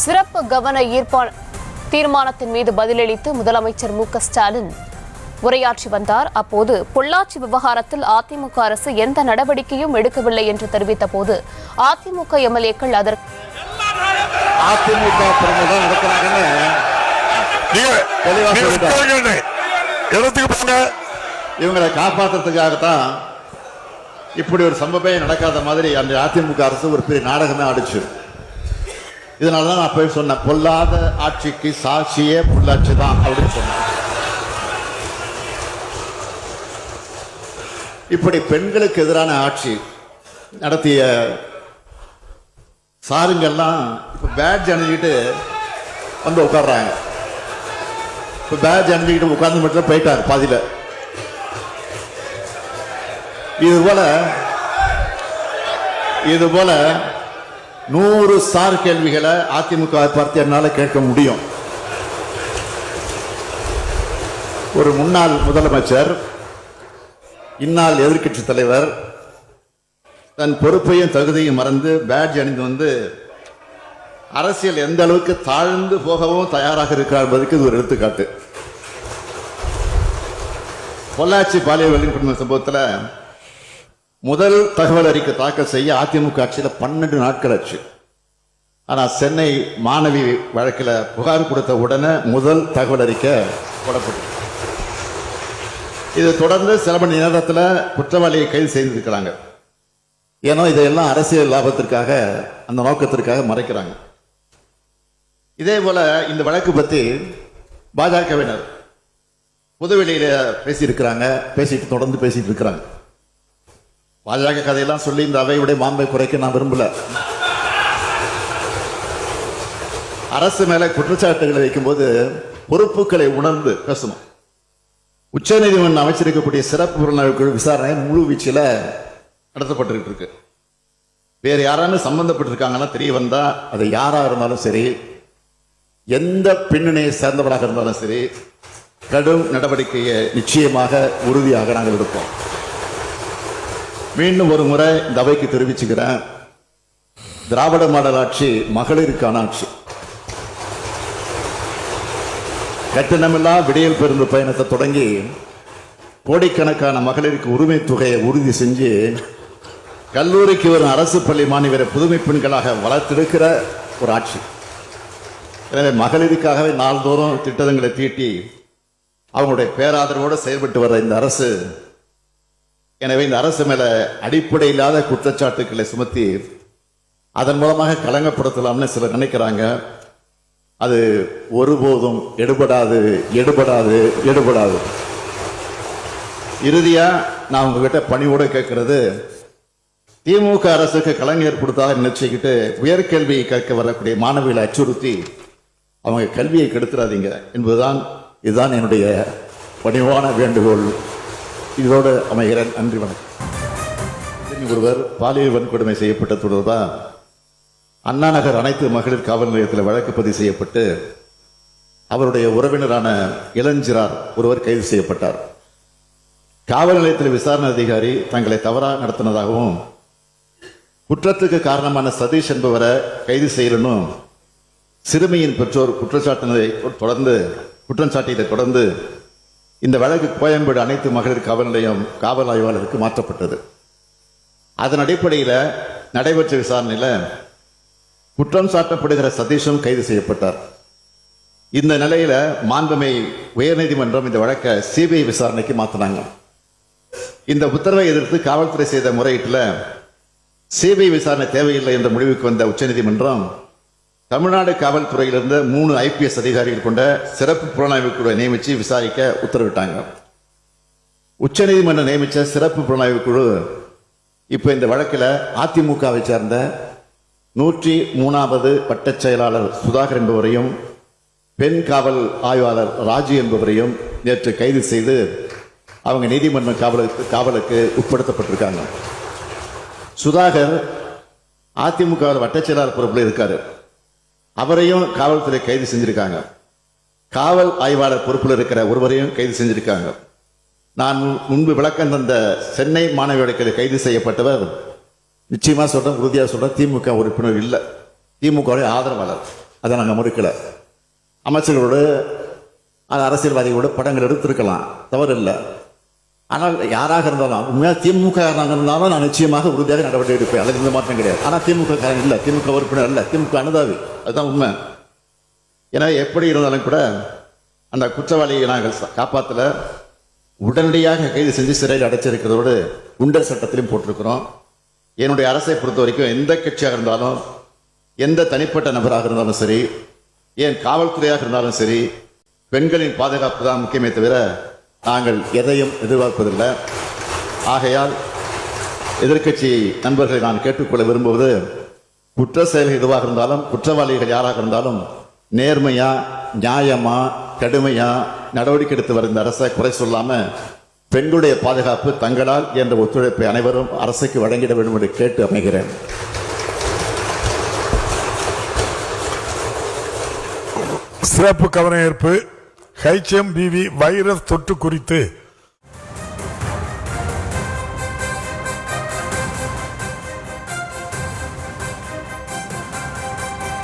சிறப்பு கவன ஈர்ப்பான தீர்மானத்தின் மீது பதிலளித்து முதலமைச்சர் மு.க.ஸ்டாலின் உரையாற்றி வந்தார். அப்போது பொள்ளாச்சி விவகாரத்தில் அதிமுக அரசு எந்த நடவடிக்கையும் எடுக்கவில்லை என்று தெரிவித்த போது அதிமுக எம்எல்ஏக்கள் அதற்கு இவங்களை காப்பாற்றுறதுக்காகத்தான் இப்படி ஒரு சம்பவமே நடக்காத மாதிரி அந்த அதிமுக அரசு ஒரு பெரிய நாடகமே ஆடிச்சு. இதனாலதான் நான் போய் சொன்னேன், பொல்லாத ஆட்சிக்கு சாட்சியே பொள்ளாச்சி தான் அப்படின்னு சொன்னேன். இப்படி பெண்களுக்கு எதிரான ஆட்சி நடத்திய சாருங்கெல்லாம் இப்ப பேட்ஜ் அணிஞ்சிக்கிட்டு வந்து உட்கார்றாங்க. இப்ப பேட்ஜ் அணிஞ்சிக்கிட்டு உட்கார்ந்து மட்டும் போயிட்டாங்க பாதியில. இது போல 100 சார் கேள்விகளை அதிமுக பார்த்து என்னால கேட்க முடியும். ஒரு முன்னாள் முதலமைச்சர், இந்நாள் எதிர்க்கட்சி தலைவர் தன் பொறுப்பையும் தகுதியும் மறந்து பேட்ஜ் அணிந்து வந்து அரசியல் எந்த அளவுக்கு தாழ்ந்து போகவும் தயாராக இருக்கிறார் என்பதற்கு இது ஒரு எடுத்துக்காட்டு. பொள்ளாச்சி பாலியல் வன்கொடுமை சம்பவத்தில் முதல் தகவல் அறிக்கை தாக்கல் செய்ய அதிமுக ஆட்சியில் 12 நாட்கள் ஆச்சு. ஆனால் சென்னை மாணவி வழக்கில் புகார் கொடுத்த உடனே முதல் தகவல் அறிக்கை போடப்பட்டது. இது தொடர்ந்து சில மணி நேரத்தில் குற்றவாளியை கைது செய்திருக்கிறாங்க. ஏன்னா இதையெல்லாம் அரசியல் லாபத்திற்காக, அந்த நோக்கத்திற்காக மறைக்கிறாங்க. இதே போல இந்த வழக்கு பற்றி பாஜகவினர் புதுவெளியில பேசியிருக்கிறாங்க, தொடர்ந்து பேசிட்டு இருக்கிறாங்க. பாஜக கதையெல்லாம் சொல்லி இந்த அவையுடைய மாண்பை குறைக்க நான் விரும்பல. அரசு மேல குற்றச்சாட்டுகளை வைக்கும்போது பொறுப்புகளை உணர்ந்து பேசணும். உச்சநீதிமன்றம் அமைச்சிருக்கக்கூடிய சிறப்பு புலனாய்வு குழு விசாரணை முழு வீச்சில் நடத்தப்பட்டு இருக்கு. வேறு யாராலும் சம்பந்தப்பட்டிருக்காங்கன்னா தெரிய வந்தா அது யாரா இருந்தாலும் சரி, எந்த பின்னணியை சேர்ந்தவராக இருந்தாலும் சரி, கடும் நடவடிக்கையை நிச்சயமாக உறுதியாக நாங்கள் எடுப்போம். மீண்டும் ஒரு முறை இந்த அவைக்கு தெரிவிச்சுக்கிறேன், திராவிட மாடல் ஆட்சி மகளிருக்கான ஆட்சி. கட்டணமில்லா விடியல் பேருந்து பயணத்தை தொடங்கி கோடிக்கணக்கான மகளிருக்கு உரிமை தொகையை உறுதி செஞ்சு கல்லூரிக்கு வரும் அரசு பள்ளி மாணவரை புதுமை பெண்களாக வளர்த்தெடுக்கிற ஒரு ஆட்சி. எனவே மகளிருக்காகவே நாள்தோறும் திட்டங்களை தீட்டி அவங்களுடைய பேராதரவோடு செயல்பட்டு வர இந்த அரசு, எனவே இந்த அரசு மேல அடிப்படை இல்லாத குற்றச்சாட்டுக்களை சுமத்தி அதன் மூலமாக களங்கப்படுத்தலாம்னு சிலர் நினைக்கிறாங்க. அது ஒருபோதும் எடுபடாது. இறுதியா நான் உங்ககிட்ட பணிவோடு கேட்கிறது, திமுக அரசுக்கு களங்கம் ஏற்படுத்தாத நினைச்சுக்கிட்டு உயர்கல்வியை கேட்க வரக்கூடிய மாணவிகளை அச்சுறுத்தி அவங்க கல்வியை கெடுத்துறாதீங்க என்பதுதான், இதுதான் என்னுடைய பணிவான வேண்டுகோள். இதோடு அமைகிறேன். நன்றி, வணக்கம். ஒருவர் பாலியல் வன்கொடுமை செய்யப்பட்ட தொடர்பாக அண்ணா நகர் அனைத்து மகளிர் காவல் நிலையத்தில் வழக்கு பதிவு செய்யப்பட்டு அவருடைய உறவினரான இளஞ்சிறார் ஒருவர் கைது செய்யப்பட்டார். காவல் நிலையத்தில் விசாரணை அதிகாரி தங்களை தவறாக நடத்தினதாகவும் குற்றத்துக்கு காரணமான சதீஷ் என்பவரை கைது செய்யணும் சிறுமியின் பெற்றோர் குற்றம் சாட்டியதை தொடர்ந்து இந்த வழக்கு கோயம்பேடு அனைத்து மகளிர் காவல் நிலையம் காவல் ஆய்வாளருக்கு மாற்றப்பட்டது. அதன் அடிப்படையில் நடைபெற்ற விசாரணையில் குற்றம் சாட்டப்படுகிற சதீஷும் கைது செய்யப்பட்டார். இந்த நிலையில மாண்புமை உயர்நீதிமன்றம் இந்த வழக்கை சிபிஐ விசாரணைக்கு மாற்றினாங்க. இந்த உத்தரவை எதிர்த்து காவல்துறை செய்த முறையீட்டில் சிபிஐ விசாரணை தேவையில்லை என்ற முடிவுக்கு வந்த உச்சநீதிமன்றம் தமிழ்நாடு காவல்துறையிலிருந்து 3 IPS அதிகாரிகள் கொண்ட சிறப்பு புலனாய்வு குழுவை நியமித்து விசாரிக்க உத்தரவிட்டாங்க. உச்சநீதிமன்றம் நியமித்த சிறப்பு புலனாய்வு குழு இப்ப இந்த வழக்கில் அதிமுகவை சேர்ந்த 103வது வட்டச் செயலாளர் சுதாகர் என்பவரையும் பெண் காவல் ஆய்வாளர் ராஜு என்பவரையும் நேற்று கைது செய்து அவங்க நீதிமன்ற காவலுக்கு உட்படுத்தப்பட்டிருக்காங்க. சுதாகர் அதிமுக வட்டச் செயலாளர் பொறுப்பில் இருக்காரு. அவரையும் காவல்துறை கைது செஞ்சிருக்காங்க. காவல் ஆய்வாளர் பொறுப்பில் இருக்கிற ஒருவரையும் கைது செஞ்சிருக்காங்க. நான் முன்பு விளக்கம் தந்த சென்னை மாணவி வழக்கில் கைது செய்யப்பட்டவர் நிச்சயமா சொல்றேன், உறுதியாக சொல்றேன், திமுக உறுப்பினர் இல்லை, திமுக ஆதரவாளர். அதை நாங்கள் மறுக்கலை. அமைச்சர்களோடு அரசியல்வாதிகளோடு படங்கள் எடுத்திருக்கலாம், தவறு இல்லை. ஆனால் யாராக இருந்தாலும் உண்மையாக திமுக இருந்தாலும் நான் நிச்சயமாக உறுதியாக நடவடிக்கை எடுப்பேன், அதில் எந்த மாற்றம் கிடையாது. ஆனால் திமுக காரன் இல்லை, திமுக உறுப்பினர் இல்லை, திமுக அனுதாவி, அதுதான் உண்மை. ஏன்னா எப்படி இருந்தாலும் கூட அந்த குற்றவாளியை நாங்கள் காப்பாற்றல, உடனடியாக கைது செஞ்சு சிறையில் அடைச்சிருக்கிறதோடு குண்டர் சட்டத்திலையும் போட்டிருக்கிறோம். என்னுடைய அரசை பொறுத்த வரைக்கும் எந்த கட்சியாக இருந்தாலும், எந்த தனிப்பட்ட நபராக இருந்தாலும் சரி, ஏன் காவல்துறையாக இருந்தாலும் சரி, பெண்களின் பாதுகாப்பு தான் முக்கியமே தவிர நாங்கள் எதையும் எதிர்பார்ப்பதில்லை. ஆகையால் எதிர்க்கட்சி நண்பர்களை நான் கேட்டுக்கொள்ள விரும்புவது, குற்ற செயல்கள் எதுவாக இருந்தாலும், குற்றவாளிகள் யாராக இருந்தாலும் நேர்மையா, நியாயமா, கடுமையா நடவடிக்கை எடுத்து வருகின்ற அரசை குறை சொல்லாம பெண்களுடைய பாதுகாப்பு தங்களால் என்ற ஒத்துழைப்பை அனைவரும் அரசுக்கு வழங்கிட வேண்டும் என்று கேட்டு அமைகிறேன். சிறப்பு கவனஈர்ப்பு. HMPV வைரஸ் தொற்று குறித்து